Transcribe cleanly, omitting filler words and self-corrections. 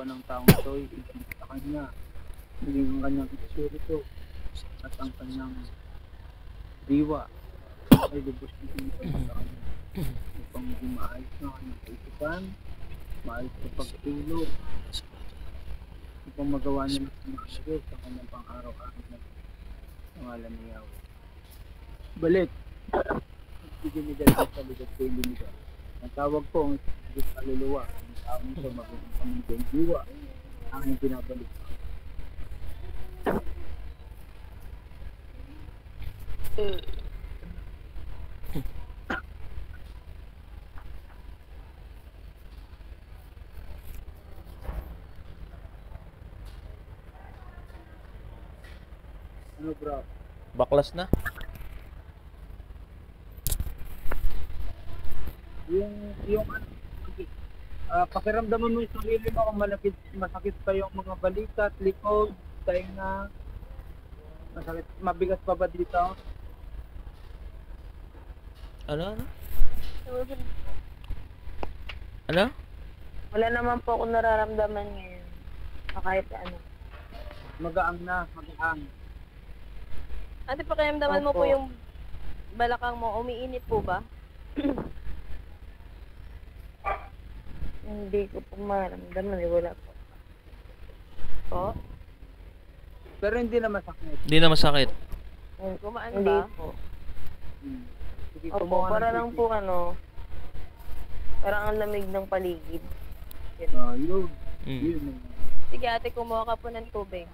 ng taong ito ay ibig sa kanya, maging ang kanyang espiritu at ang kanyang diwa ay lubos na pinipag sa kanya upang maging maayos na kanyang kaisipan, maayos na pagtulog, upang magawa niya ng maayos sa kanyang pang-araw-araw na pangalan ni Yahweh. Balik, bigyan ni Diyos sa ligat kay Linigan. Ang tawag ko ang Diyos sa luluwa, ang taong ito maging pamilya diwa, ang aking pinabalik. Ano bro? Baklas na. Yung pakiramdaman mo yung sarili mo kung masakit pa yung mga balikat, likod, tainga, masakit, mabigat pa ba dito? Ano? Ano? Wala naman po ako nararamdaman ngayon. Kahit ano. Magaang na, magaang. Ate, pakiramdaman mo Opo. po yung balakang mo, umiinit po ba? Hindi ko po maramdaman. Wala po. Po? Pero hindi na masakit. Hindi na masakit. Gumaan Hindi ba? po. Sige, Opo, kumuha ng para lang tubig. po parang ang lamig ng paligid. Yun. Mm. Yun. Sige ate, kumuha ka po ng tubig.